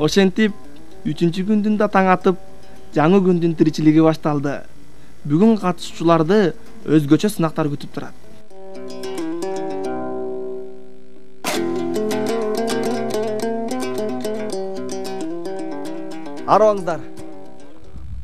Ошентип 3-күндүн да таң атып, жаңы күндүн тиричилиги башталды. Бүгүн катышуучуларды өзгөчө сынактар күтүп турат. Арыбаңыздар.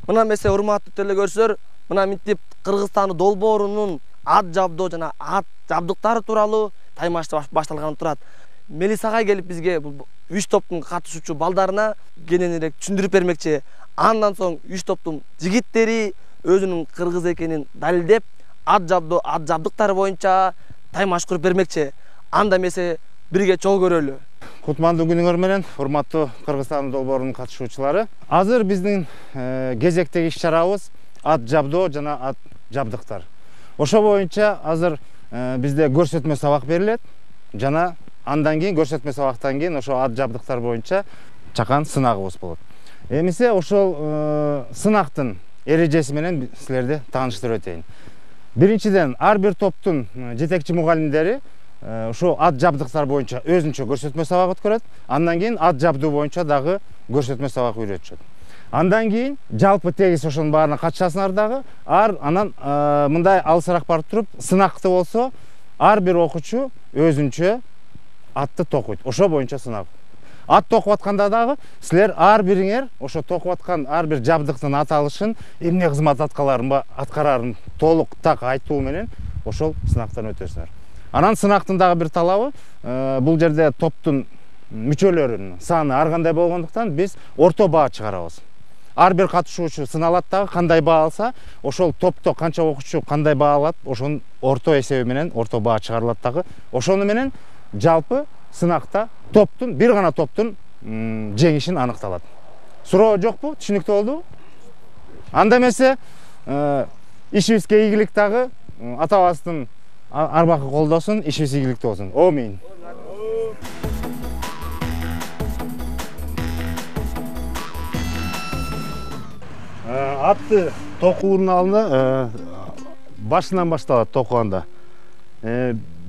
Мына месе урматтуу телекөрүүчүлөр, мына минтип Кыргызстандын долбоорунун ат жабдоо жана ат жабдыктары тууралуу таймашты башталганы турат. Мелисага келип бизге бул 3 топтун катышуучу балдарына кененирээк түшүндүрүп бермекчи. Андан соң 3 топтун жигиттери өзүнүн кыргыз экенин далилдеп, ат жабдоо, ат жабдыктары боюнча таймаш куруп бермекчи. Анда месе бирге чогуу көрөлү. Кутмандуу күнүңөр менен, урматтуу Кыргызстандын долбоорунун катышуучулары. Азыр биздин кезектеги иш-чарабыз ат жабдоо жана ат жабдыктар. Ошо боюнча азыр бизде көрсөтмө сабак берилет жана андан кийин көрсөтмө сабактан кийин ошо ат жабдыктар боюнча чакан сынагыбыз болот. Эмесе ошол сынактын эрежеси менен силерди тааныштырып өтөйүн. Биринчиден, ар бир топтун жетекчи мугалимдери ошо ат жабдыктар боюнча өзүнчө көрсөтмө сабак өткөрөт. Андан кийин ат жабдоо боюнча дагы көрсөтмө сабак үйрөтүшөт. Андан кийин жалпы тегиз ошонун баарына катышасыңар дагы. Анан мындай алысыраак барып туруп, сынакты болсо ар бир окуучу өзүнчө атты токуйт. Ошо боюнча сынак. Ат токуп атканда дагы силер ар бириңер ошо токуп аткан ар бир жабдыктын аталышын, эмне кызмат аткарарын толук так айтуу менен ошол сынактан өтөсүңөр. Анан сынактын дагы бир талабы, бул жерде топтун мүчөлөрүнүн саны ар кандай болгондуктан биз орто баа чыгарабыз. Ар бир катышуучу сыналат дагы, кандай баа алса, ошол топто канча окуучу кандай баа алат, ошонун орто эсеби менен орто баа чыгарылат дагы. Ошону менен жалпы сынакта бир гана топтун жеңишин аныкталат. Суроо жокпу? Түшүнүктүү болдубу? Анда эмесе ишибизге ийгилик дагы, атабыздын арбакы колдосун, ишибиз ийгиликтүү болсун. Амин. Атты токуунун алдында башынан башталат токуганда.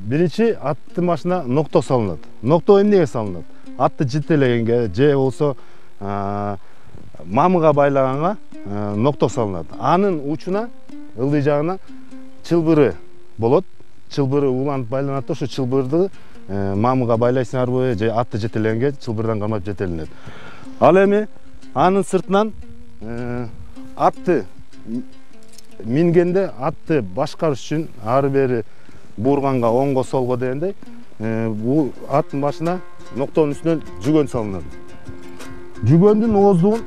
Биринчи аттын башына нокто салынат. Нокто эмнеге салынат? Атты жетелегенге же болсо мамыга байлаганга нокто салынат. Анын учуна, ылдый жагына чылбыры болот. Чылбыры уланып байланат, ошо чылбырды мамыга байлайсыңарбы же атты жетелегенге чылбырдан кармап жетелинет. Ал эми анын сыртынан атты мингенде атты башкарыш үчүн ары бери бурганга, оңго, солго дегендей, бул аттын башына ноктонун үстүнөн жүгөн салынат. Жүгөндүн ооздугун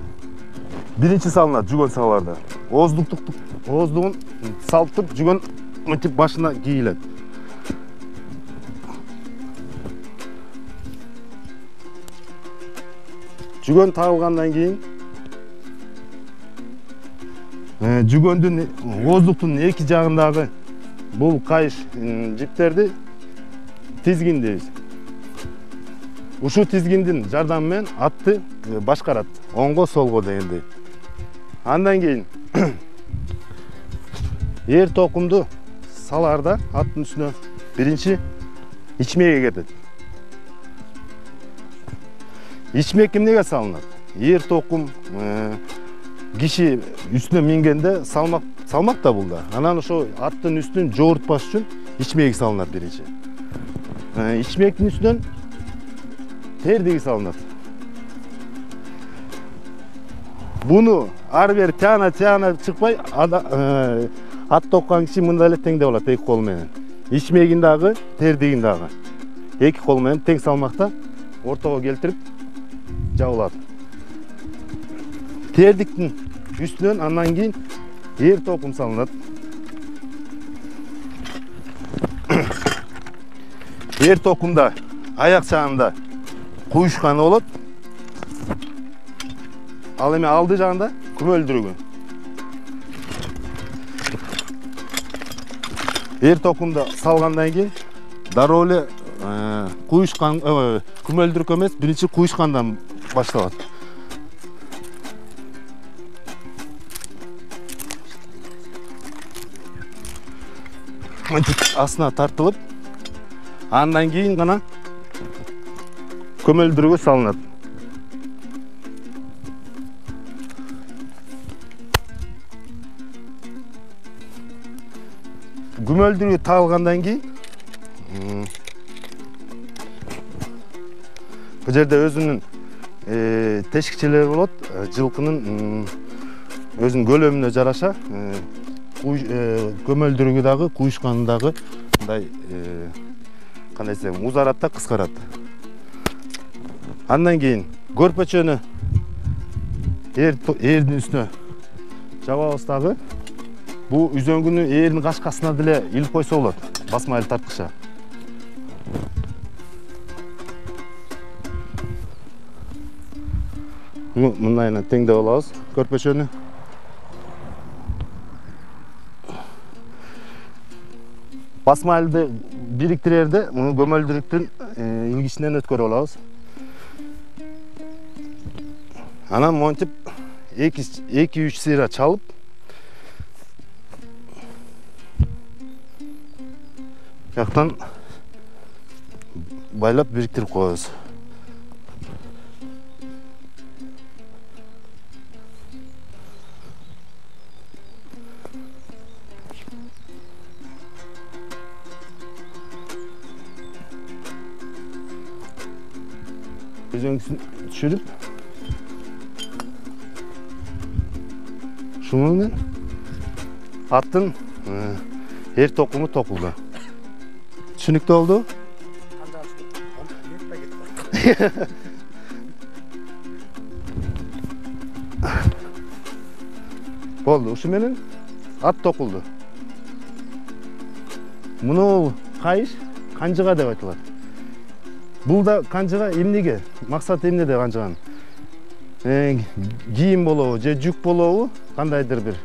биринчи салынат, жүгөн саларда. Ооздугун салтып, жүгөн мынтип башына кийилет. Жүгөн тагылгандан кийин жүгөндүн ооздуктун эки жагындагы бул кайыш жиптерди тизгин дейбиз. Ушул тизгиндин жардамы менен атты башкарат, оңго, солго дегендей. Андан кийин эр токумду саларда аттын үстүнө биринчи ичмеге кетет. Ичмек эмнеге салынат? Эр токум киши үстүнө мингенде салмак да бул да. Анан ошо аттын үстүн жоорутпаш үчүн ичмеги салынат биринчи. Ичмектин үстүнөн тердиги салынат. Буну ар бери тяна чыкпай, ат токкан киши мындай эле теңдеп алат эки кол менен. Ичмегин дагы, тердигин дагы эки кол менен тең салмакта ортого келтирип жабылат. Тердиктин үстүнөн андан кийин эр токум салынат. Эр токумда аяк жагында куюшканы болот. Ал эми алды жагында күмөлдүрүгү. Эр токумда салгандан кийин дароо эле куюшкан, күмөлдүрүк эмес, биринчи куюшкандан башталат. Астына тартылып, андан кийин гана көмөлдүрүгү салынат. күмөлдүрүү тагылгандан кийин бул жерде өзүнүн тешикчелери болот. Жылкынын өзүнүн көлөмүнө жараша көмөлдүрүгү дагы, куюшканы дагы мындай кандай десем, узарат да кыскарат. Андан кийин көрпөчөнү ээрдин үстүнө жабабыз дагы. Бул үзөңгүнү ээрдин кашкасына деле илип койсо болот, басма эл тарткыча. Мындайына теңдеп алабыз көрпөчөнү. Басма элди бириктирерде муну көмөлдүрүктүн илгичинен өткөрүп алабыз. Анан монтип 2-3 сыйра чалып жактан байлап бириктирип коебуз. Üzöngüsүн түшүрүп, шуну менен аттын эр токуму токулду. Түшүнүктүү болду? Болду, ушу менен ат токулду. Муну кайыш канжыга деп айтылат. Бул да канжыга эмнеге? Максаты эмнеде канжыганын? Кийим болобу, же жүк болобу, кандайдыр бир.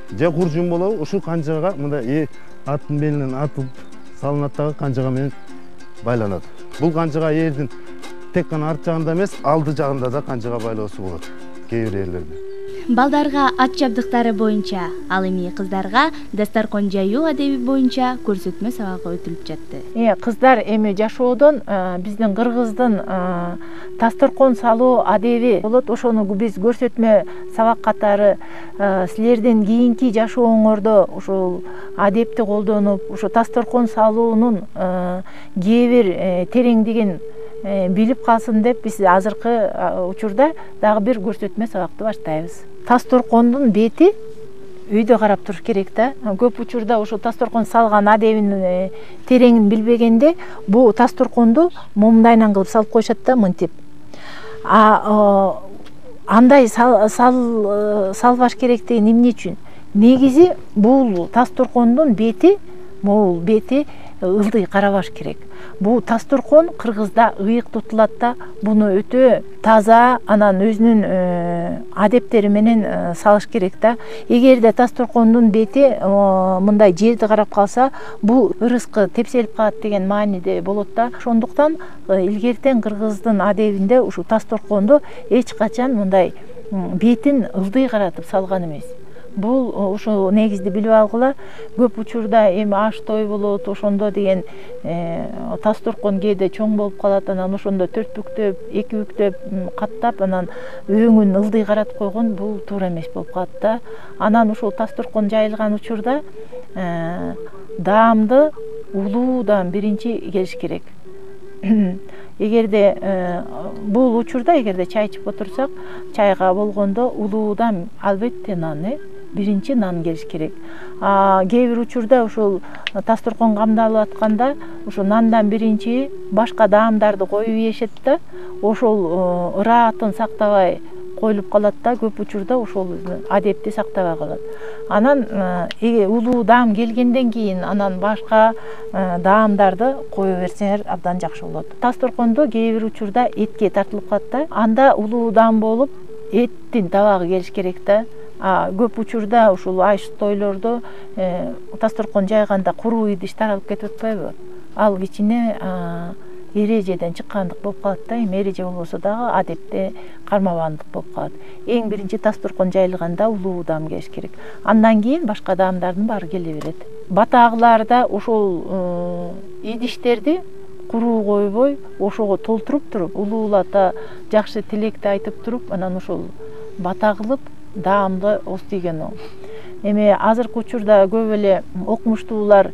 Же куржун болобу, ушул канжыга мындай аттын белинен атып салынат дагы канжыга менен байланат. Бул канжыга эрдин тек гана арт жагында эмес, алды жагында да канжыга байлоосу болот кээ бир эрлерде. Балдарга ат жабдыктары боюнча, ал эми кыздарга дасторкон жаюу адеби боюнча көрсөтмө сабагы өтүлүп жатты. Кыздар эми жашоодон биздин кыргыздын дасторкон салуу адеби болот. Ошону биз көрсөтмө сабак катары силердин кийинки жашооңордо ушул адепти колдонуп, ушу дасторкон салуунун кээ бир тереңдигин билип калсын деп биз азыркы учурда дагы бир көрсөтмө сабакты баштайбыз. Дасторкондун бети үйдө карап туруш керек да. Көп учурда ошо дасторкон салган адебин тереңин билбегенде бул дасторконду момундайынан кылып салып коюшат да, мынтип. Андай салбаш керек деген эмне үчүн? Негизи бул дасторкондун бети, могул бети ылдый карабаш керек. Бул дасторкон кыргызда ыйык тутулат да, буну өтө таза, анан өзүнүн адептери менен салыш керек да. Эгерде дасторкондун бети мындай жерди карап калса, бул ырыскы тепселип калат деген мааниде болот да. Ошондуктан илгертен кыргыздын адебинде ушу дасторконду эч качан мындай бетин ылдый каратып салган эмес. Бул ошо негизди билип алгыла. Көп учурда эми аш той болот, ошондо деген дасторкон кээде чоң болуп калат, анан ошондо 4 бүктөп, 2 бүктөп каттап, анан өңүн ылдый каратып койгон, бул туура эмес болуп калат да. Анан ушул дасторкон жайылган учурда даамды улуудан биринчи келиш керек. Эгерде бул учурда эгерде чай ичип отурсак, чайга болгондо улуудан албетте нан, биринчи нан келиш керек. Кээ бир учурда ушул дасторкон камдалып атканда, ушу нандан биринчи башка даамдарды коюп ийишет да, ошол ыраатын сактабай коюлуп калат да, көп учурда ошол адепти сактабай калат. Анан улуу даам келгенден кийин анан башка даамдарды кое берсеңер абдан жакшы болот. Дасторкондо кээ бир учурда этке тартылып калат да, анда улуу даам болуп эттин табагы келиш керек да. Көп учурда ушул аш тойлордо дасторкон жайганда куруу идиш таралып кетип атпайбы? Ал кичине эрежеден чыккандык болуп калат да. Эми эреже болбосо дагы адепте кармабандык болуп калат. Эң биринчи дасторкон жайылганда улуу даам келиш керек. Андан кийин башка даамдардын баары келе берет. Батагларда ошол идиштерди куруу койбой, ошого толтуруп туруп, улуулата жакшы тилекти айтып туруп, анан ошол бата кылып даамды остийген. Эми азыркы учурда көп эле окумуштуулар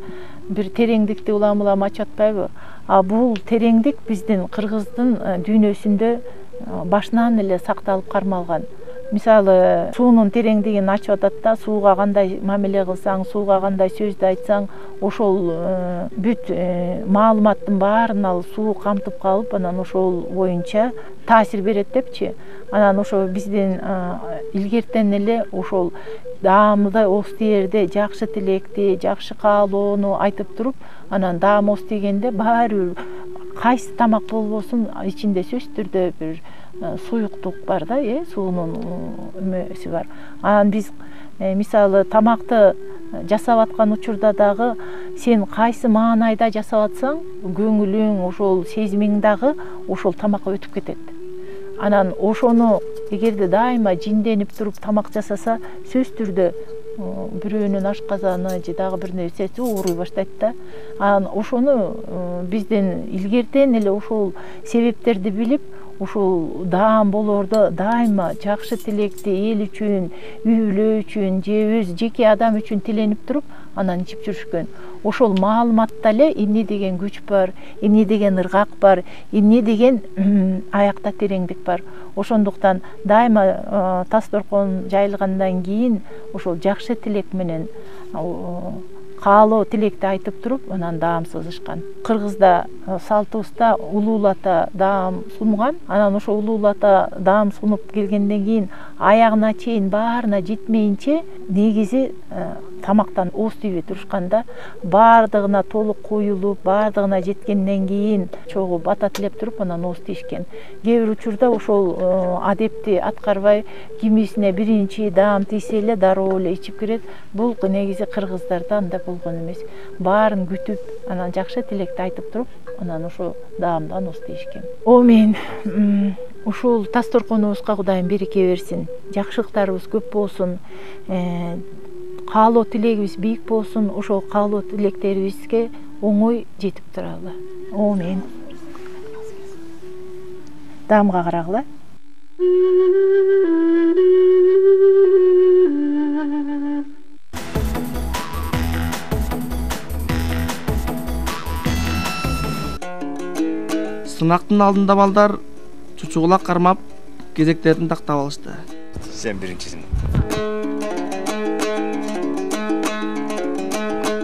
бир тереңдикти улам ачып атпайбы? Бул тереңдик биздин кыргыздын дүйнөсүндө башынан эле сакталып кармалган. Мисалы, суунун тереңдигин ачып атат да, сууга кандай мамиле кылсаң, сууга кандай сөздү айтсаң, ошол бүт маалыматтын баарын ал суу камтып калып, анан ошол боюнча таасир берет депчи. Анан ошо биздин илгертен эле ошол даамда ос тиерде жакшы тилекти, жакшы каалоону айтып туруп, анан даам ос тийгенде баары бир кайсы тамак болбосун ичинде сөзсүз түрдө бир суюктук бар да, суунун эмеси бар. Анан биз мисалы тамакты жасап аткан учурда дагы сен кайсы маанайда жасап атсаң, көңүлүң, ошол сезимиң дагы ошол тамакка өтүп кетет. Анан ошону эгерде дайыма жинденип туруп тамак жасаса, сөзсүз түрдө бирөөнүн ашказаны же дагы бир нерсеси ооруй баштайт да. Анан ошону бизден илгертен эле ошол себептерди билип, ошол даам болоордо дайыма жакшы тилекти эл үчүн, үй бүлө үчүн же өз жеке адам үчүн тиленип туруп, анан ичип жүрүшкөн. Ошол маалыматта эле эмне деген күч бар, эмне деген ыргак бар, эмне деген аякта тереңдик бар. Ошондуктан дайыма тас торкон жайылгандан кийин ошол жакшы тилек менен каалоо тилекти айтып туруп, анан даам сызышкан. Кыргызда салтыбызда улуулата даам сунган. Анан ошо улуулата даам сунуп келгенден кийин аягына чейин баарына жетмейинче негизи тамактан ооз тийбей турушкан да. Баардыгына толук коюлуп, баардыгына жеткенден кийин чогуу бата тилеп туруп, анан ооз тийишкен. Кээ бир учурда ошол адепти аткарбай, кимисине биринчи даам тийсе эле дароо эле ичип кирет. Бул негизи кыргыздарда андай болгон эмес. Баарын күтүп, анан жакшы тилекти айтып туруп, анан ошо даамдан ооз тийишкен. Мен ушул тас торконубузга Кудайым береке берсин. Жакшылыктарыбыз көп болсун. Каалоо тилегибиз бийик болсун. Ошол каалоо тилектерибизге оңой жетип туралы. Мен даамга карагыла. Сынактын алдында балдар чучугулак кармап кезектерин тактап алышты. Сен биринчисиң.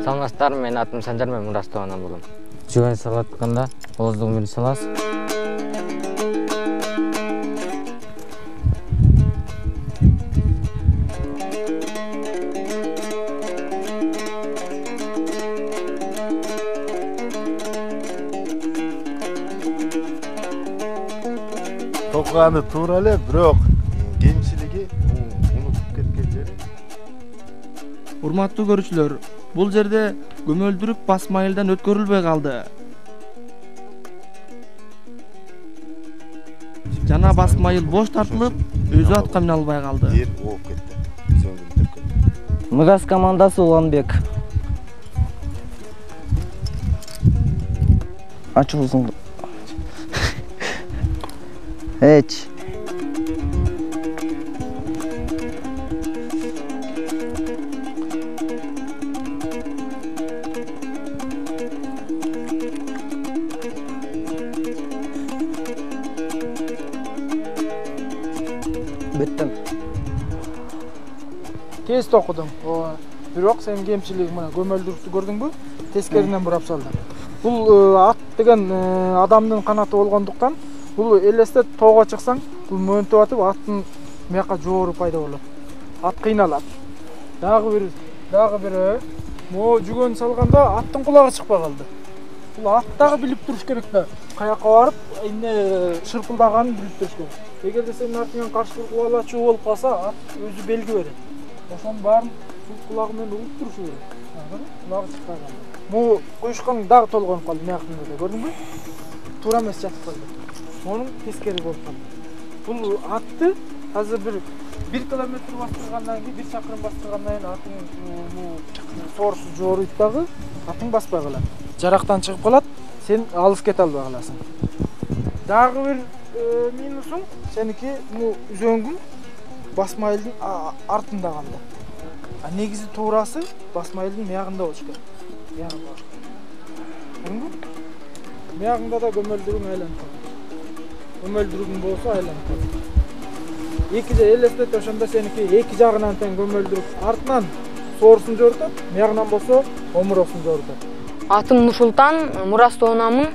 Саламатсыздар, менин атым Санжар, мен Мурас туугандан болом. Жүгөн салып атканда ооздугун бир салабыз. Токуганы туура эле, бирок кемчилиги унутуп кеткен жери. Урматтуу көрүүчүлөр, бул жерде көмөлдүрүк басмайылдан өткөрүлбөй калды. Жана басмайыл бош тартылып, өзү атка мине албай калды. Жер ооп кетти. Сөндүрүп кетти. МГАС командасы Уланбек. Ачылсың. Биттим. Тез токудум. Бирок сен кемчилиги мына көмөлдүрүктү көрдүңбү? Тескеринен бурап салдым. Бул ат деген адамдын канаты болгондуктан бул элестет тоого чыксаң, бул мөөнтүп атып аттын мыяка жоору пайда болот. Ат кыйналат. Дагы бир могу жүгөн салганда аттын кулагы чыкпай калды. Бул ат дагы билип туруш керек да. Каяка барып, эмне шырпылдаганын билип туруш керек. Эгерде сенин артыңан каршы кубалачуу болуп калса, ат өзү белги берет. Ошонун баарын кулагы менен угуп турушу керек. Кулагы чыкпай калды. Могу куюшкан дагы толгонуп калды мыяктын да, көрдүңбү? Туура эмес жатып калды. Монун тескери болуп калды. Бул атты азыр бир 1 километр бастыргандан кийин, 1 чакырым бастыргандан кийин аттын соорусу жооруйт дагы, атың баспай калат. Жарактан чыгып калат, сен алыс кете албай каласың. Дагы бир минусуң сеники үзөңгүң басмайылдын артында калды. А негизи туурасы басмайылдын мыягында болуш керек. Мыягында. Мыягында да көмөлдүрүң айланып калат. Көмөлдүрүң болсо айланып калат. Эки же элестет ошондо сеники эки жагынан тең көмөлдүрүп артынан соорусун жорутат, мыягынан болсо омуросун жорутат. Атым Нурсултан, Мурас тоонамын.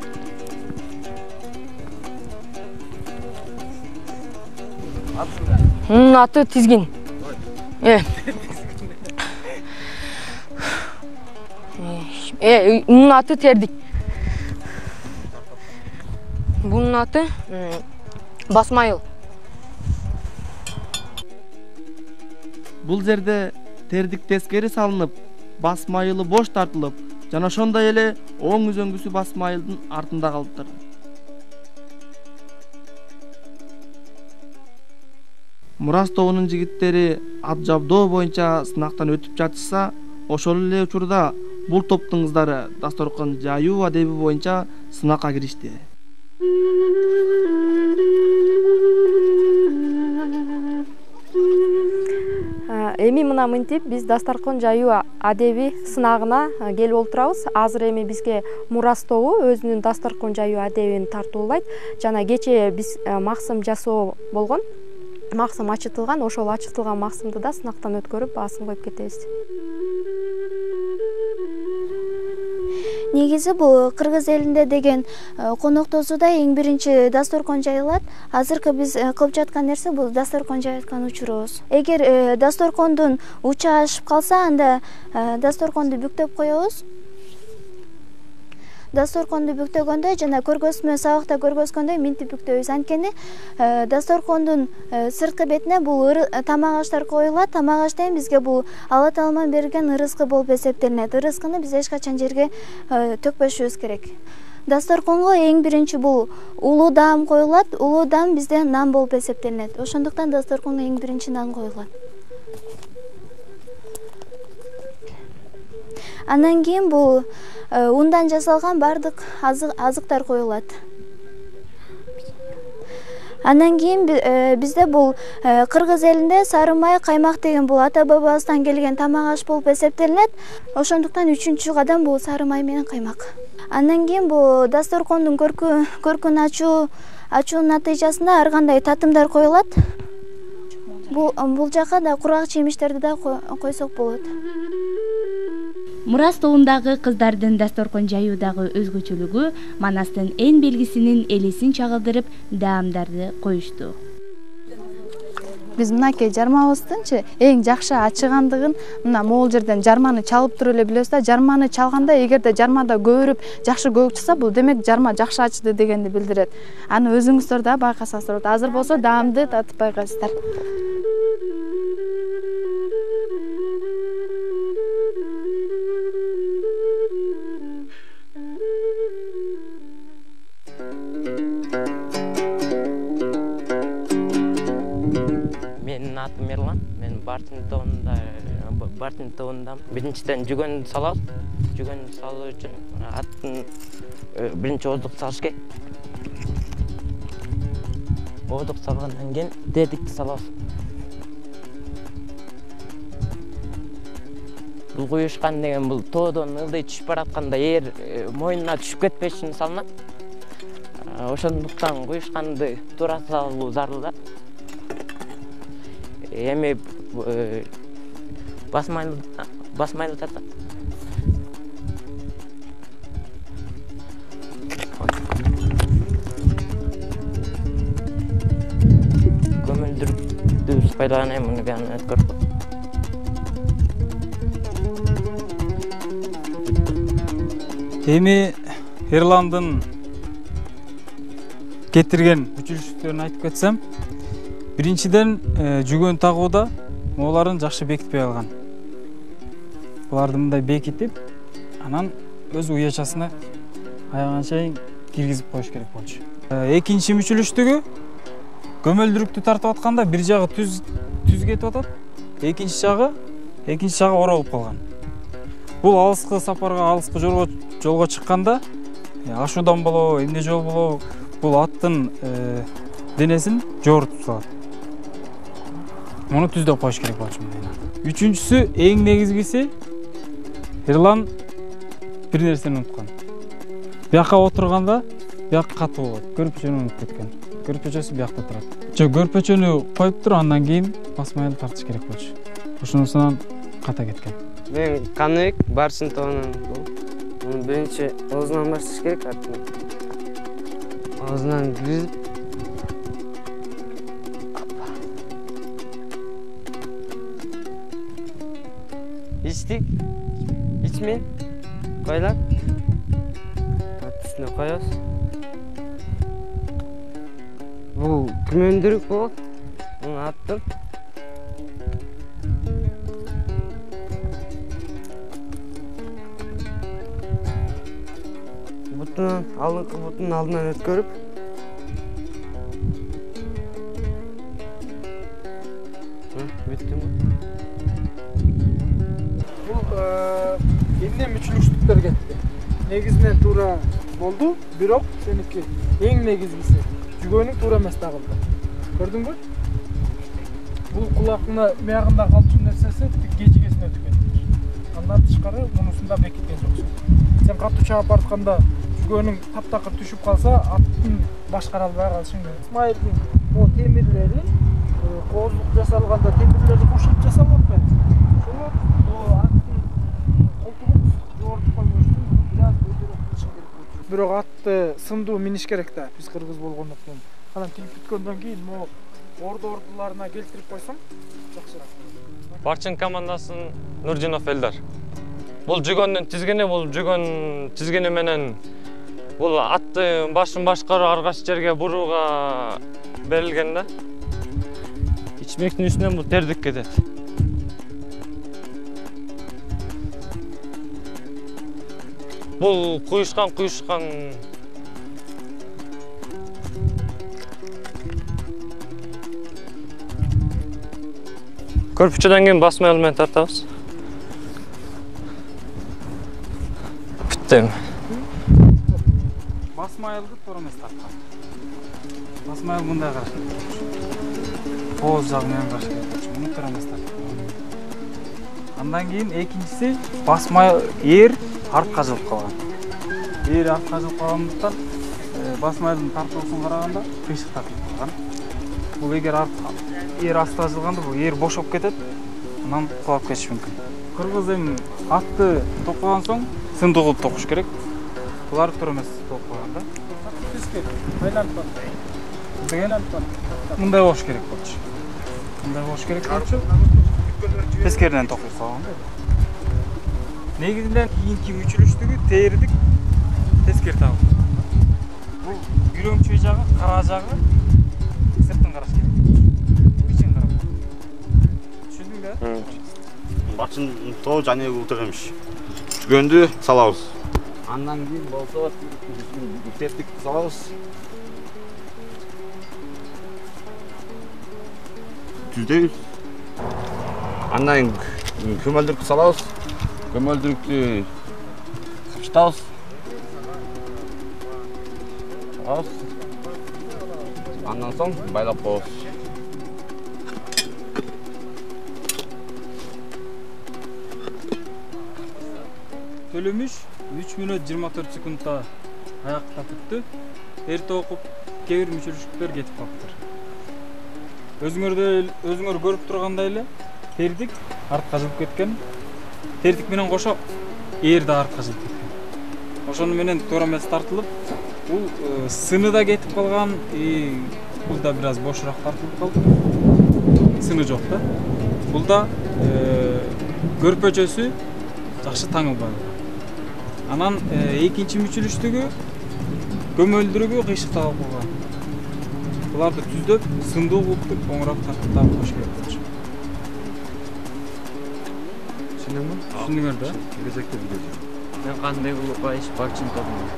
Мунун аты Тизгин. Мунун аты Тердик. Bunun аты Басмайыл. Бул жерде тердик тескери салынып, басмайылы бош тартылып, жана ошондой эле оң үзөңгүсү басмайылдын артында калыптыр. Мурас тобунун жигиттери ат жабдоо боюнча сынактан өтүп жатышса, ошол эле учурда бул топтун кыздары дасторкон жаюу адеби боюнча сынакка киришти. Эми мына мынтип биз дасторкон жаюу адеби сынагына келип олтурабыз. Азыр эми бизге Мурас тобу өзүнүн дасторкон жаюу адебин тартуулайт. Жана кечээ биз максым жасоо болгон. Максым ачытылган, ошол ачытылган максымды да сынактан өткөрүп баасын коюп кетебиз. Негизи бул кыргыз элинде деген коноктосуда эң биринчи дасторкон жайылат. Азыркы биз кылып жаткан нерсе бул дасторкон жайыткан учурубуз. Эгер дасторкондун учу ашып калса, анда дасторконду бүктөп коебуз. Дасторконду бүктөгөндө жана көргөзмө сабакта көргөзгөндөй минтип бүктөйбүз. Анткени дасторкондун сырткы бетине бул тамак аштар коюлат. Тамак аштан бизге бул Алла Тааланын берген ырызкы болуп эсептелинет. Ырызкыны биз эч качан жерге төкпөшүбүз керек. Дасторконго эң биринчи бул улуу даам коюлат. Улуу даам бизде нан болуп эсептелинет. Ошондуктан дасторконго эң биринчи нан коюлат. Андан кийин бул ундан жасалган бардык азыктар коюлат. Андан кийин бизде бул кыргыз элинде сары май, каймак деген бул ата бабабыздан келген тамак аш болуп эсептелинет. Ошондуктан үчүнчү кадам бул сары май менен каймак. Андан кийин бул дасторкондун көркүн ачуунун натыйжасында ар кандай татымдар коюлат. Бул жака да кургак чемиштерди да койсок болот. Мурас тобундагы кыздардын дасторкон жаюудагы өзгөчөлүгү Манастын эн белгисинин элесин чагылдырып даамдарды коюшту. Биз мынакей жармабыздынчы эң жакшы ачыгандыгын мына могул жерден жарманы чалып туруп эле билебиз да. Жарманы чалганда эгерде жармада көбүрүп жакшы көбүк чыкса, бул демек жарма жакшы ачыды дегенди билдирет. Аны өзүңүздөр да байкасаңыздар болот. Азыр болсо даамды татып байкайсыздар. Атым Ерлан, мен Бартин тобундамын. Биринчиден жүгөн салабыз. Жүгөн салуу үчүн аттын биринчи оздук салыш керек. Оздук салгандан кийин тердикти салабыз. Бул куюшкан деген бул тоодон ылдый түшүп баратканда мойнуна түшүп кетпеш үчүн салынат. Ошондуктан куюшканды туура салуу зарыл да. Эми басмайлы тартат. Көмөлдүрүктү пайдаланайын, муну баарын өткөрүп. Эми Эрландын кетирген күчүлүштүктөрүн айтып кетсем, биринчиден жүгөн тагууда мооларын жакшы бекитпей алган. Буларды мындай бекитип, анан өз уячасына аягына чейин киргизип коюш керек болчу. Экинчи мүчүлүштүгү көмөлдүрүктү тартып атканда бир жагы түз кетип атат, экинчи жагы оролуп калган. Бул алыскы сапарга, алыскы жолго чыкканда ашуудан болобу, эмне жол болобу, бул аттын денесин жоорутуп салат. Муну түздеп коюш керек болчу мына. Үчүнчүсү эң негизгиси Эрлан бир нерсени унуткан. Бияка отурганда бияк катуу болот. Көрпөчөнү унутуп кеткен. Көрпөчөсү биякта турат. Көрпөчөнү коюп туруп андан кийин басмайлы тартыш керек болчу. Ошонусунан ката кеткен. Мен Каныбек Барсын тобунан болуп, биринчи оозунан башташ керек, оозунан киргизип ичтик. Ичмен койлап үстүнө коебуз. Бул күмөндүрүк болот. Муну аттым. Бутунан, алдыңкы бутунун алдынан өткөрүп, бүттүм. Бул эмне мүчүлүктөр кетти. Негизинен туура болду, бирок сеники эң негизгиси жүгөнүң туура эмес тагылды. Көрдүңбү? Бул кулактын мыягында калчу нерсеси кечигесине өтүп кетти. Андан тышкары мунусунда бекиткен жоксуң. Сен катуу чаап баратканда жүгөнүң таптакыр түшүп калса, аттын башкара албай калышың мүмкүн. Исмайылдын могу темирлери кооздук жасалганда темирлерди кушап жасалып атпайбы? Шуну аттын колтугун жогорутуп койбош үчүн бираз өтөрөк кылышың керек болчу. Бирок атты сындуу миниш керек да, биз кыргыз болгондуктан. Анан тигип бүткөндөн кийин могу ордуларына келтирип койсоң жакшыраак. Барчин командасын Нуржинов Элдар. Бул жүгөндүн тизгини, бул жүгөн тизгини менен бул аттын башын башкаруу ар кайсы жерге бурууга берилген да. Ичмектин үстүнөн бул тердик кетет. Бул куюшкан көрпүчөдөн кийин басмайлы менен тартабыз. Бүттүм. Басмайлды туура эмес тарткан. Басмайлы мындай караш керек. Кооз жагы менен караш керек. Муну туура эмес тарткан. Андан кийин экинчиси басмай артка жылып калган. Артка жылып калгандыктан басмайлдын тартуусун караганда кыйшык тартылып калган. Бул эгер астыга жылганда бул бошоп кетет, анан кулап кетиши мүмкүн. Кыргыз эми атты токпогон соң сындуу кылып токуш керек. Булар туура эмес толуп калган да. Мындай болуш керек болчу. Тескеринен токуп калган. Негизинен кийинки мүчүлүштүгү теердик тескери тагып. Бул үйрөңчүй жагы, кара жагы сыртын караш керек. Ичин карап. Түшүндүң да? Башын тоо және ултук эмиш. Жүгөндү салабыз. Андан кийин болсо тердик салабыз. Түздөйбүз. Андан көмөлдүрүктү салабыз. Көмөлдүрүктү капчытабыз. Чабабыз. Андан соң байлап коебуз. Төлөмүш 3 мүнөт 24 секундта аякта бүттү. Эрте окуп, кээ бир мүчүлүштүктөр кетип калыптыр. Өзүңөр көрүп тургандай эле тердик артка жылып кеткен. Тердик менен кошо да артка жылып кеткен. Ошону менен туура эмес тартылып, бул сыны да кетип калган, бул да бир аз бошураак тартылып калды. Сыны жок да. Бул да көрпөчөсү жакшы таңылбаган. Анан экинчи мүчүлүштүгү көмөлдүрүгү кыйшык тагып калган. Буларды түздөп, сындуу кылып оңураак тартып тагып коюш керек болчу. Түшүндүңөр да? Кезекте билет. Мен кандай кылып иш Барчин тобунан.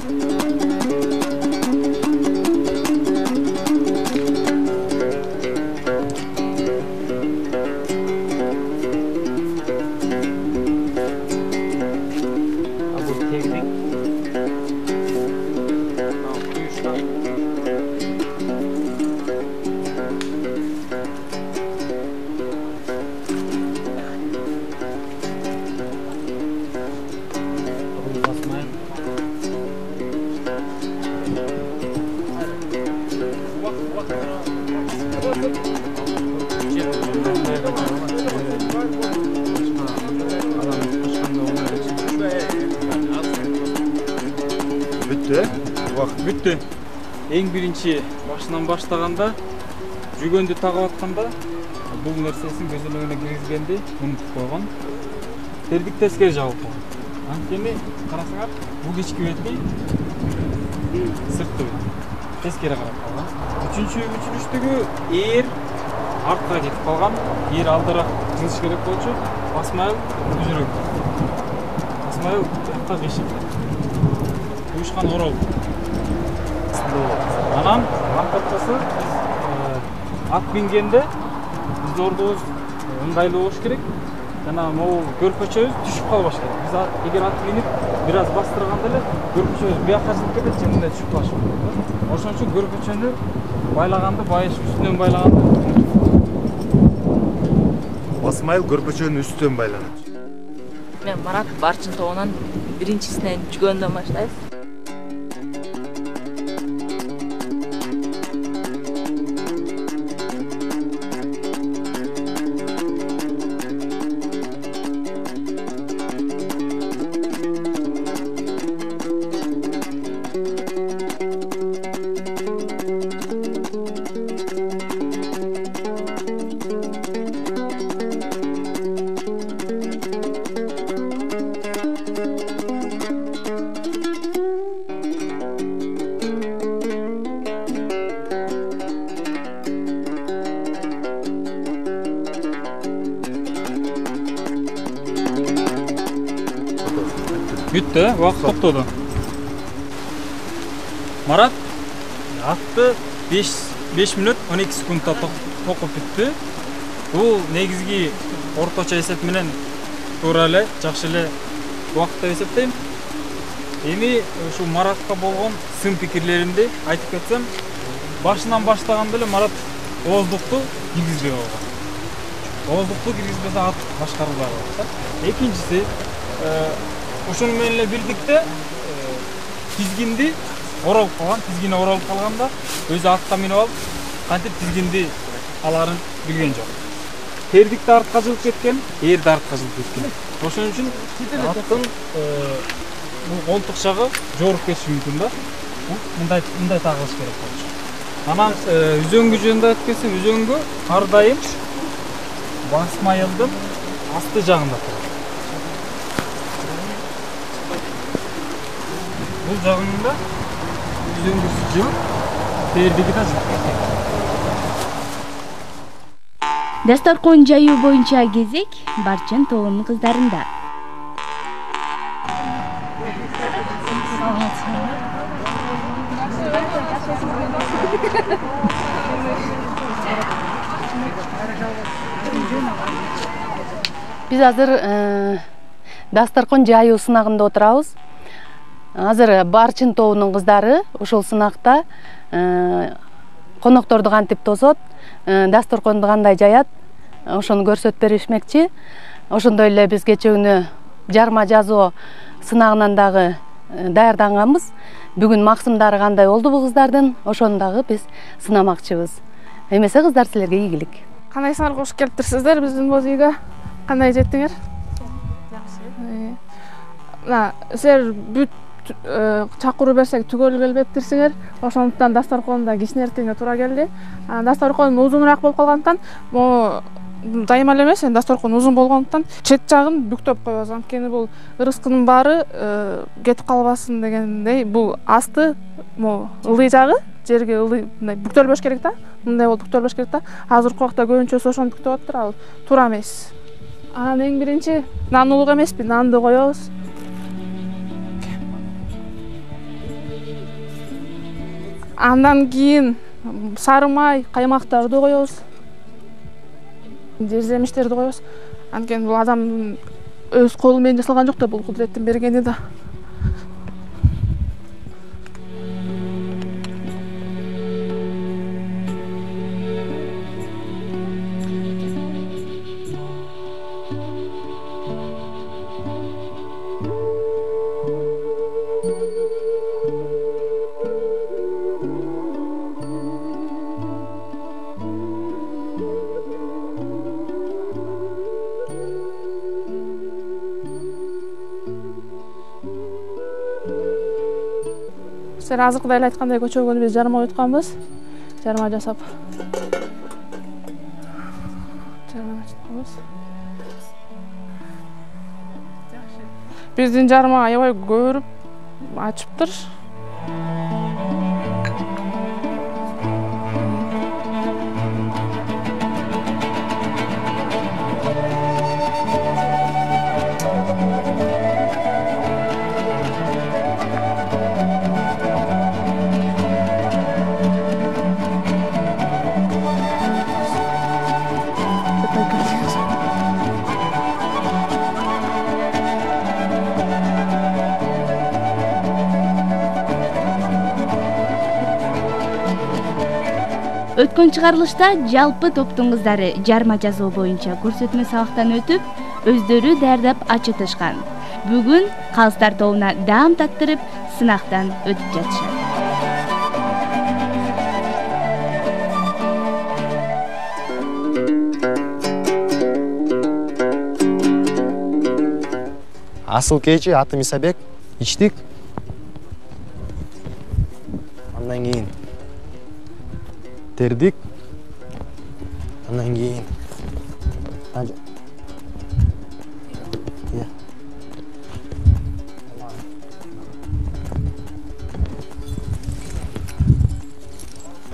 Бүттү? Бүттү. Эң биринчи башынан баштаганда жүгөндү тагып атканда бул нерсесин көзөлөгүнө киргизгенди унутуп койгон. Тердик тескери жабылып койгон. Анткени карасаңар, бул кечки бети сыртты тескери карап калган. Үчүнчү бүтүрүштүгү ээр артка кетип калган. Ээр алдыраак жылыш керек болчу. Басмайыл көзөлөк. Басмайыл артка кыйшык. Уюшкан орол. Анан артакчасы ат мингенде биз ордубуз ыңгайлуу болуш керек. Жана могу көрпөчөбүз түшүп калбаш керек. Биз эгер ат минип бир аз бастырганда эле көрпөчөбүз бияка жылып кетет, же мындай түшүп калышы мүмкүн. Ошон үчүн көрпөчөнү байлаганды байыш үстүнөн байлаганды. Басмайыл көрпөчөнүн үстүнөн байланат. Мен Марат Барчын тобунан биринчисинен жүгөндөн баштайбыз. Бүттү, убакыт токтоду. Марат атты 5 мүнөт 12 секундда токуп бүттү. Бул негизги орточо эсеп менен туура эле, жакшы эле убакыт деп эсептейм. Эми ушу Маратка болгон сын пикирлеримди айтып кетсем, башынан баштаганда эле Марат ооздукту киргизбей койгон. Ооздукту киргизбесе ат башкарылбай калат. Экинчиси, ошону менен эле бирдикте тизгинди оролуп калган, тизгини оролуп калганда өзү атка минип алып, кантип тизгинди аларын билген жок. Тердик да артка жылып кеткен, ээр да артка жылып кеткен. Ошон үчүн аттын бул колтукчагы жоруп кетиши мүмкүн да. Мындай тагылыш керек болчу. Анан үзөңгү жөнүндө айтып кетсем, үзөңгү ар дайым басмайылдын асты жагында турат. Бул жагында үзөңгүсү жылып, тердиги да жылып кеткен. Дасторкон жаюу боюнча кезек Барчын тобунун кыздарында. Биз азыр дасторкон жаюу сынагында отурабыз. Азыр Барчын тобунун кыздары ушул сынакта конокторду кантип тосот, дасторконду кандай жаят, ошону көрсөтүп беришмекчи. Ошондой эле биз кече күнү жарма жазуу сынагынан дагы даярданганбыз. Бүгүн максымдары кандай болду бул кыздардын, ошону дагы биз сынамакчыбыз. Эмесе кыздар, силерге ийгилик. Кандайсыңар, кош келиптирсиздер биздин боз үйгө? Кандай жеттиңер? Жакшы. Силер бүт чакыруу берсек түгөл келбептирсиңер. Ошондуктан дасторконду кичине эртеңге туура келди. Дасторкон узунураак болуп калгандыктан, дайыма эле эмес, дасторкон узун болгондуктан чет жагын бүктөп коебуз. Анткени бул ырыскынын баары кетип калбасын дегендей, бул асты ылдый жагы жерге ылдый бүктөлбөш керек да. Мындай болуп бүктөлбөш керек да. Азыркы убакта көбүнчөсү ошону бүктөп атыптыр, ал туура эмес. Анан эң биринчи нан улук эмеспи, нанды коебуз. Андан кийин сары май, каймактарды коебуз. Жемиштерди коебуз. Анткени бул адамдын өз колу менен жасалган жок да, бул кудуреттин бергени да. силер азыркыда эле айткандай көчөгөнү биз жарма уютканбыз. Жарма жасап. Биздин жарма аябай көрүп ачыптыр. Өткөн чыгарылышта жалпы топтун кыздары жарма жазуу боюнча көрсөтмө сабактан өтүп, өздөрү даярдап ачытышкан. Бүгүн калыстар тобуна даам таттырып, сынактан өтүп жатышат. Асыл кечи, атым Исабек. Ичтик. Андан кийин тердик. Андан кийин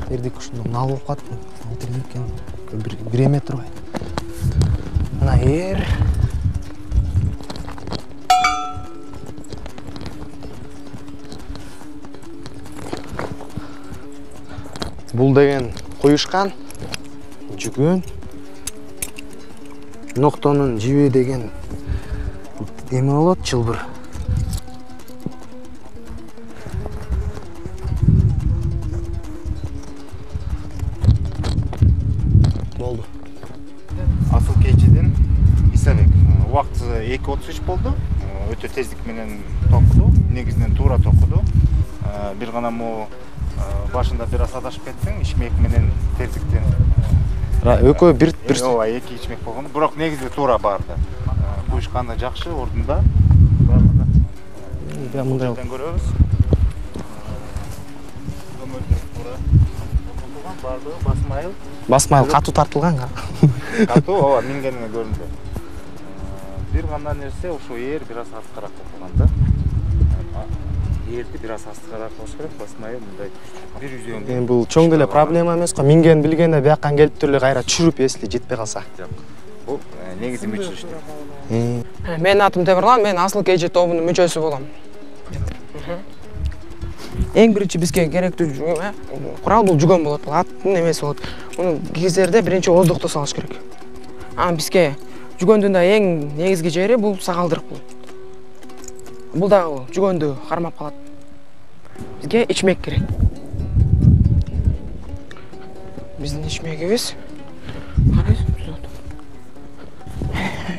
тердик ушундай нал болуп калды. Тердик экен. Бир эме турбайт. Мына эр. Бул деген коюшкан, жүгөн, ноктонун жиби деген эме болот, чылбыр. Болду. Асыл кечиден Исабек. Убакыты 2:33 болду. Өтө тездик менен токуду. Негизинен туура токуду. Бир гана могу башында бир аз адашып кеттиң, ичмек менен тердиктен. Экөө бир ооба, эки ичмек болгон. Бирок негизи туура барды. Куюшканы жакшы, ордунда. Бул мындай көрөбүз. Көмөлдөр туура тартылган, бардыгы басмайыл. Басмайыл катуу тартылган. Катуу, ооба, мингенине көрүндү. Бир гана нерсе, ошо эр бир аз аскараак болгон да. Ерді бир аз астыгыраак болуш керек, басмайы мындай бир үзөңгө. Эми бул чоң деле проблема эмес го. Минген билгенде бияктан келип туруп кайра чүрүп эсли жетпей калса. Бул негизи мүчүлүштү. Менин атым Темирлан, мен Асыл кечи тобунун мүчөсү болом. Эң биринчи бизге керектүү курал бул жүгөн болот, бул аттын эмеси болот. Муну кийгизерде биринчи оздукту салыш керек. Анан бизге жүгөндүн да эң негизги жери бул сагалдырык бул. Бул дагы жүгөндү кармап калат. Бизге ичмек керек. Биздин ичмегибиз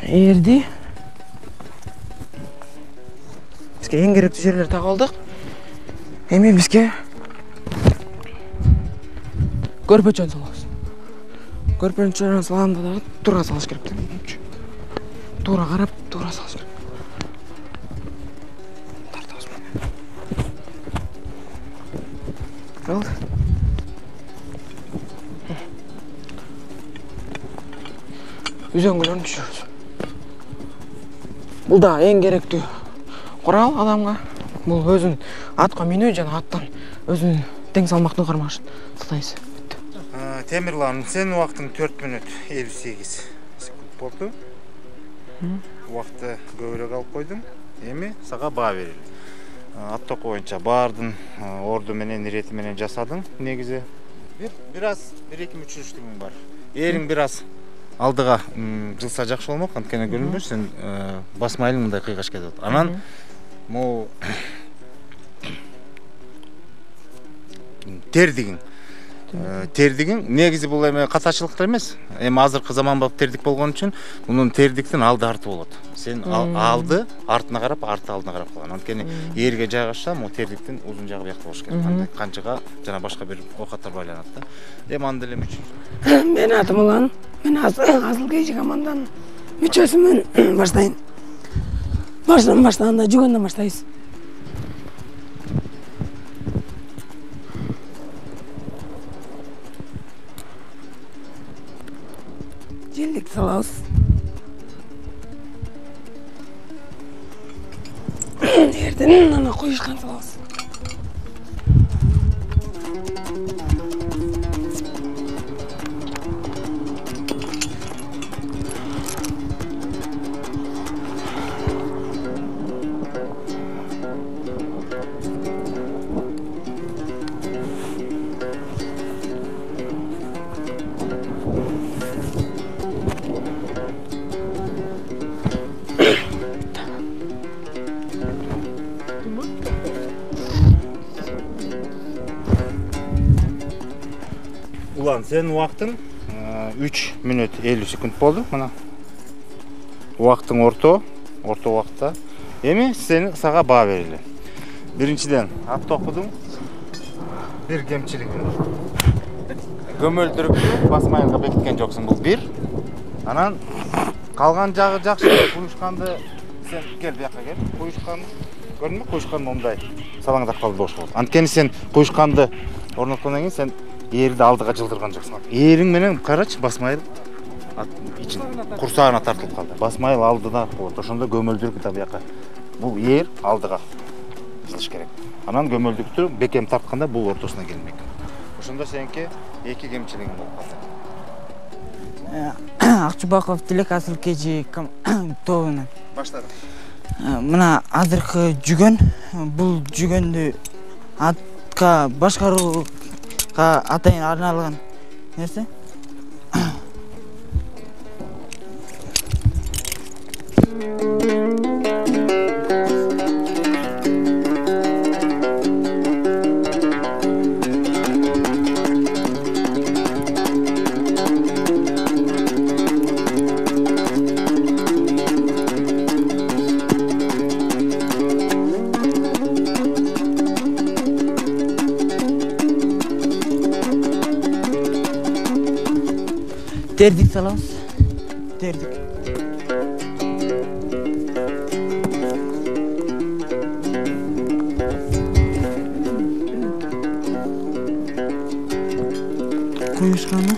эрди бизге эң керектүү жерлерди таап алдык. Эми бизге көрпөчөн салабыз. Көрпөчөн салганда дагы туура салыш керек. Туура карап, туура салыш керек. Oldu. Үзөңгүлөрүн түшүрөбүз. Бул да эң керектүү курал адамга. Бул өзүн атка минүү жана аттан өзүнүн тең салмактуу кармашын сылайсыз. Темирлан, сенин убактың 4 мүнөт 58 секунд болду. Убакытты көбүрөөк алып койдуң. Эми сага баа берели. Ат току боюнча баардын орду менен, ирети менен жасадың негизи. Бир аз 1-2 мүчүлүштүгүң бар. Эриң бир аз алдыга жылса жакшы болмок, анткени көрүнбөйсүң, сен басмайылың мындай кыйгаш кетип атат. Анан могу тердигиң негизи бул эме катачылыктар эмес. Эми азыркы заманбап тердик болгон үчүн мунун тердиктин алды арты болот. Сен алды артына карап, арты алдына карап калган. Анткени эрге жайгашса, могу тердиктин узун жагы биякта болуш керек. Андай канчага жана башка бир оокаттар байланат да. Эми анда эле мүчө. Мен атым Улан. Мен Асыл кечи команданын мүчөсүмүн. Баштайын. Баштаганда жүгөндөн баштайбыз. желдик салабыз. Эрден ана коюшкан салабыз. Улан, сенің уақытың 3 минут 50 секунд болды. Мына уақытың орто уақытта. Эми сага баа берели. Биринчиден, ат токудуң бир кемчилиги. Көмөлдүрүктү басмайылга бекиткен жоксуң, бул бир. Анан калган жагы жакшы, куюшканды сен кел бияка кел. Куюшкан көрдүңбү? Куюшкан мындай салаңдап калды бош болду. Анткени сен куюшканды орноткондон кийин сен эрди алдыга жылдырган жоксуң. Эриң менен карачы, басмайыл курсагына тартылып калды. Басмайыл алдыда болот. Ошондо көмөлдүрүк да бияка. Бул эр алдыга жылыш керек. Анан көмөлдүктү бекем тартканда бул ортосуна келмек. Ошондо сеники 2 кемчилигиң болуп калды. Акчубаков Тилек Асыл Кежи тобунан баштадым. Мына азыркы жүгөн, бул жүгөндү атка башкарууга атайын арналган нерсе. Terdik salabыз. Terdik. Куюшканы.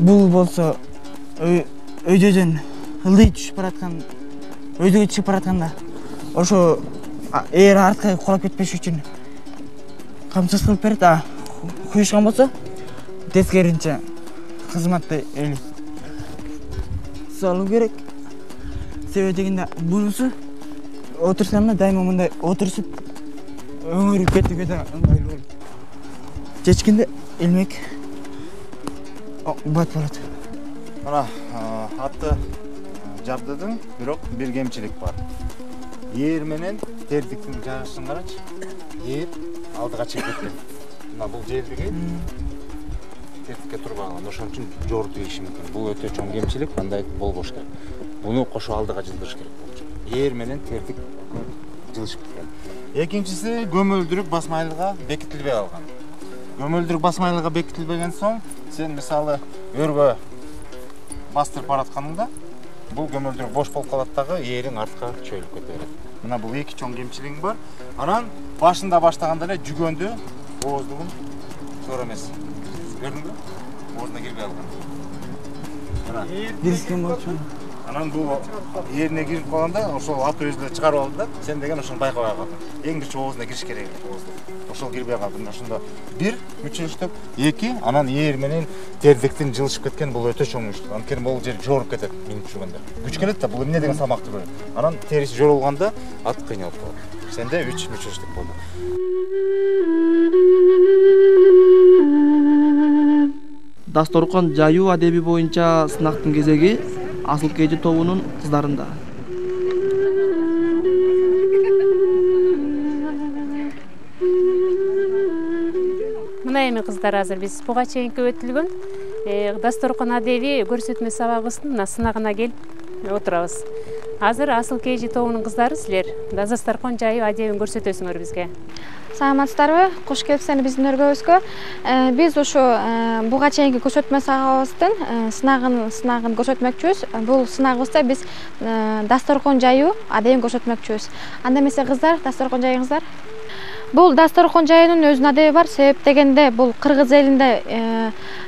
Бул болсо өйдөдөн ылдый түшүп бараткан, өйдөгө чыгып баратканда ошо эр артка кулап кетпеш үчүн камсыз кылып берет. Куюшкан болсо тескеринче кызматты эле салуу керек. Себеби дегенде бунусу отурсамда дайыма мындай отурушуп өңөрүп кетүүгө да ыңгайлуу болот. Чечкенде илмек бат болот. Мына атты жабдыдың, бирок бир кемчилик бар. Эр менен тердиктин жагышын карачы. Эр алдыга чыгып кеткен. Мына бул желдиги тердикке турбаган. Ошон үчүн жорду ийиши мүмкүн. Бул өтө чоң кемчилик, кандай болбош керек. Буну кошо алдыга жылдырыш керек болчу. Эр менен тердик жылышып кеткен. Экинчиси көмөлдүрүк басмайлыга бекитилбей калган. Көмөлдүрүк басмайлыга бекитилбеген соң сен мисалы өргө бастырып баратканыңда бул көмөлдүрүк бош болуп калат дагы, эриң артка чөйүлүп кете берет. Мына бул эки чоң кемчилигиң бар. Анан башында баштаганда эле жүгөндү ооздугун зор эмес. Көрдүңбү? Оозуна кирбей калган. Бирискен болчу. Анан бул эрине кирип калганда ошол ат өзү эле чыгарып алды да, сен деген ошону байкабай калдың. Эң биринчи оозуна кириш керек эле. Ошол кирбей калды. Мына ошондо бир мүчүлүштүк, эки анан эр менен тердиктин жылышып кеткен бул өтө чоң мүчүлүк. Анткени бул жер жоруп кетет минут жүргөндө. Күч келет да, бул эмне деген салмакты көрөт. Анан териси жорулганда ат кыйналып калат. Сенде 3 мүчүлүштүк болду. Дасторкон жаюу адеби боюнча сынактын кезеги Асыл Кежи тобунун кыздарында. Мына эми кыздар азыр биз буга чейинки өтүлгөн Дасторкон адеби көрсөтмө сабагыбыздын сынагына келип отурабыз. Азыр Асыл Кежи тобунун кыздары силер Дасторкон жаюу адебин көрсөтөсүңөр бизге. Саламатсыздарбы? Кош келипсиздер биздин өргөбүзгө. Биз ушу буга чейинки көрсөтмө сагабыздын сынагын көрсөтмөкчүбүз. Бул сынагыбызда биз дасторкон жаюу адебин көрсөтмөкчүбүз. Анда эмесе кыздар, дасторкон жайыңыздар. Бул дасторкон жаюунун өзүнүн адеби бар. Себеп дегенде бул кыргыз элинде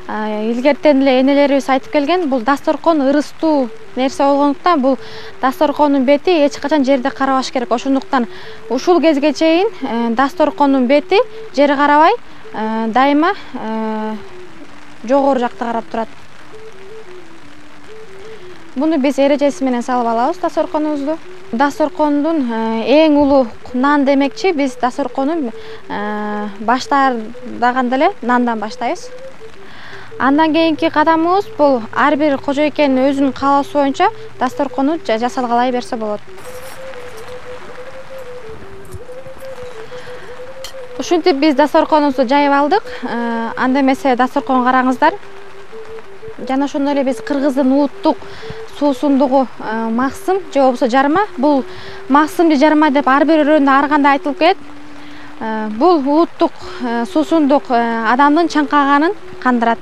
илгертен эле энелерибиз айтып келген. Бул дасторкон ырыстуу нерсе болгондуктан бул дасторкондун бети эч качан жерде карабаш керек. Ошондуктан ушул кезге чейин дасторкондун бети жери карабай дайыма жогору жакта карап турат. Буну биз эрежеси менен салып алабыз дасторконубузду. Дасторкондун эң улуу нан демекчи, биз дасторконун баштаганда эле нандан баштайбыз. Андан кийинки кадамыбыз бул ар бир кожойкенин өзүнүн каалоосу боюнча дасторкону жасалгалай берсе болот. Ушинтип биз дасторконубузду жайып алдык. Анда эмесе дасторкон караңыздар. Жана ошондой эле биз кыргыздын улуттук суусундугу максым же болбосо жарма. Бул максым же жарма деп ар бир өрөөндө ар кандай айтылып келет. Бул улуттук суусундук адамдын чаңкаганын кандырат.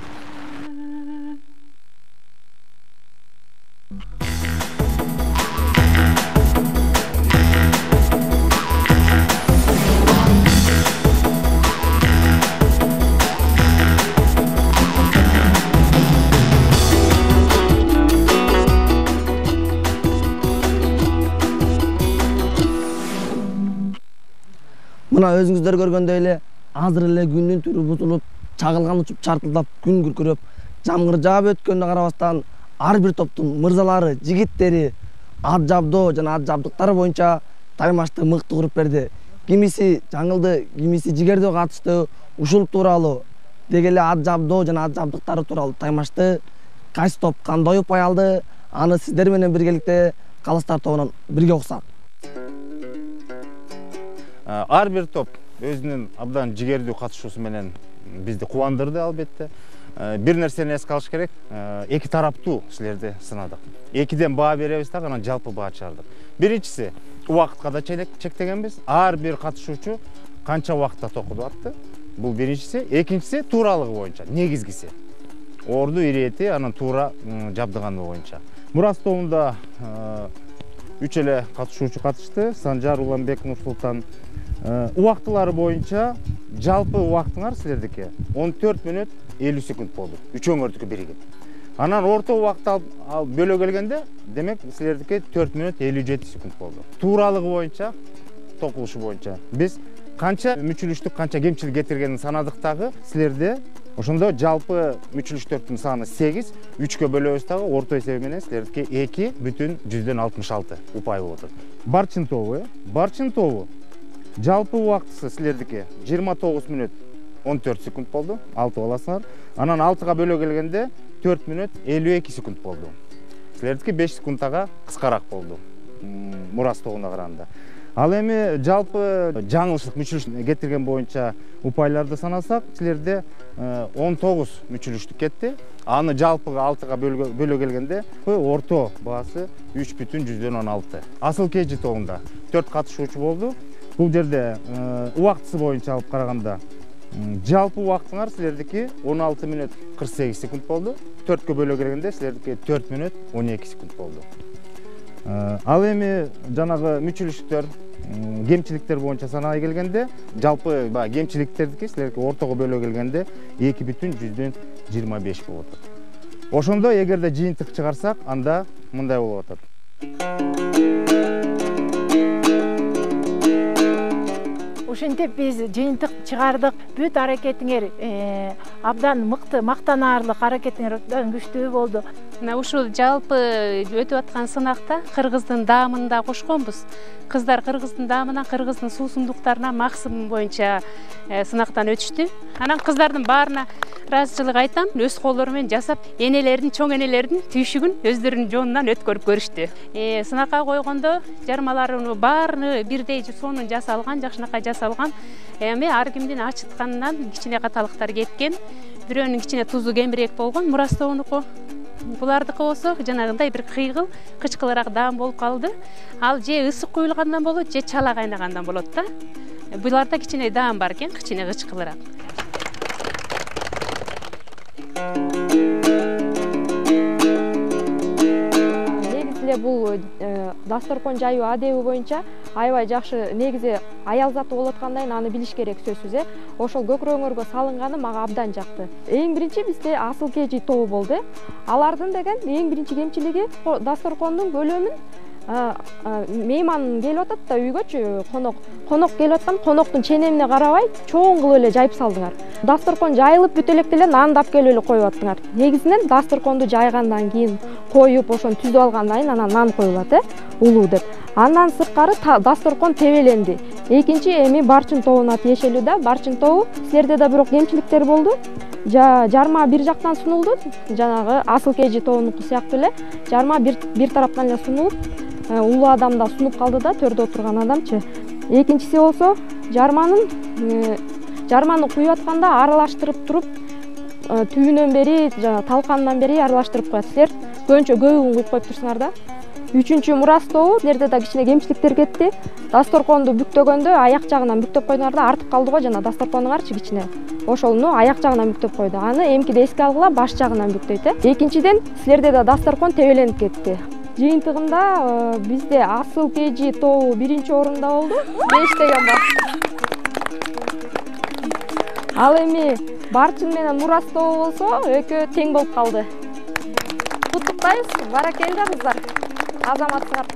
Мына өзүңүздөр көргөндөй эле азыр эле күндүн түрү бузулуп, чагылган учуп чартылдап, күн күркүрөп, жамгыр жаап өткөнүнө карабастан ар бир топтун мырзалары, жигиттери ат жабдоо жана ат жабдыктары боюнча таймашты мыкты куруп берди. Кимиси жаңылды, кимиси жигердөө катышты. Ушул тууралуу деги эле ат жабдоо жана ат жабдыктары тууралуу таймашты кайсы топ кандай упай алды, аны сиздер менен биргеликте Калыстар тобунан бирге уксак. Ар бир топ өзүнүн абдан жигердүү катышуусу менен бизди кубандырды албетте. Бир нерсени эске алыш керек. Эки тараптуу силерди сынадык. Экиден баа беребиз да, анан жалпы баа чыгардык. Биринчиси убакытка да чектегенбиз. Ар бир катышуучу канча убакытта токуду атты. Бул биринчиси. Экинчиси тууралыгы боюнча, негизгиси. Орду ирети, анан туура жабдыганы боюнча. Мурас тобунда 3 эле катышуучу катышты. Санжар, Уланбек, Нурсултан. Убактылары боюнча жалпы убактыңар силердики 14 мүнөт 50 секунд болду. Үчөөңөрдүкү биригип. Анан орто убакытты бөлө келгенде, демек силердики 4 мүнөт 57 секунд болду. Тууралыгы боюнча, токулушу боюнча биз канча мүчүлүштүк, канча кемчилик кетиргенин санадык дагы. Силерде ошондо жалпы мүчүлүштөрдүн саны 8, 3кө бөлөбүз дагы, орто эсеби менен силердики 2,66 упай болот. Барчын тобу жалпы убактысы силердики 29 мүнөт 14 секунд болду. 6 аласыңар. Анан 6га бөлө келгенде 4 мүнөт 52 секунд болду. Силердики 5 секундага кыскараак болду. Мурас тобуна караганда. Ал эми жалпы жаңылыштык мүчүлүш кетирген боюнча упайларды санасак, силерде 19 мүчүлүштүк кетти. Аны жалпыга 6га бөлө келгенде орто баасы 3,16. Асыл кежи тобунда 4 катышуучу болду. Бул жерде убактысы боюнча алып караганда жалпы убактыңар силердики 16 мүнөт 48 секунд болду. 4кө бөлө келгенде силердики 4 мүнөт 12 секунд болду. Ал эми жанагы мүчүлүштөр, кемчиликтер боюнча санай келгенде, жалпы кемчиликтердики силердики ортого бөлө келгенде 2,25 болот. Ошондо эгерде жыйынтык чыгарсак, анда мындай болуп атат. Ушинтип биз жыйынтык чыгардык. Бүт аракетиңер абдан мыкты, мактанаарлык аракетиңер абдан күчтүү болду. Мына ушул жалпы өтүп аткан сынакта кыргыздын даамын да кошконбуз. Кыздар кыргыздын даамынан, кыргыздын суусундуктарына максимум боюнча сынактан өтүштү. Анан кыздардын баарына ыраазычылык айтам. Өз колдору менен жасап, энелердин, чоң энелердин түйшүгүн өздөрүнүн жонунан өткөрүп көрүштү. Сынакка койгондо жармаларын баарын бирдей сонун жасалган, жакшынакай жасалган. Эми ар кимдин ачытканынан кичине каталыктар кеткен. Бирөөнүн кичине тузу кемирээк болгон, Мурас тобунуку. Булардыкы болсо жанагындай бир кыйгыл, кычкылыраак даам болуп калды. Ал же ысык куюлгандан болот, же чала кайнагандан болот да. Буларда кичине даам бар экен, кичине кычкылыраак. Негизи бул дасторкон жаюу адеби боюнча аябай жакшы негизи аял заты болуп аткандан аны билиш керек сөзсүз. Ошол көкрөңөргө салынганы мага абдан жакты. Эң биринчи бизде асыл кежи тобу болду. Алардын деген эң биринчи кемчилиги дасторкондун көлөмүн мейман келип атат да үйгөчү конок келип аткан коноктун ченемине карабай чоң кылып эле жайып салдыңар. Дасторкон жайылып бүтө электе эле нанды алып келип эле коюп аттыңар. Негизинен дасторконду жайгандан кийин коюп ошону түзүп алгандан кийин анан нан коюлат, улуу деп. Андан сырткары дасторкон тебеленди. Экинчи эми барчын тобуна тиешелүү да. Барчын тобу силерде да бирок кемчиликтер болду. Жарма бир жактан сунулду, жанагы асыл кежи тобунуку сыяктуу эле жарма бир тараптан эле сунулуп, улуу адам да сунуп калды да, төрдө отурган адамчы. Экинчиси болсо жарманы куюп атканда аралаштырып туруп, түбүнөн бери, талканынан бери аралаштырып коет. Силер көбүнчө көбүн куюп коюп турсуңар да. Үчүнчү мурас тобу, силерде да кичине кемчиликтер кетти. Дасторконду бүктөгөндө аяк жагынан бүктөп койдуңар да, артып калды го жана дасторконуңарчы кичине. Ошолну аяк жагынан бүктөп койду. Аны эмкиде эске алгыла баш жагынан бүктөйт. Экинчиден силерде да дасторкон тебеленип кетти. Жыйынтыгында бизде асыл кежи тобу биринчи орунда болду. 5 деген бар. Ал эми барчын менен мурас тобу болсо экөө тең болуп калды. Куттуктайбыз. Баракелде кыздар. Азаматсыңар.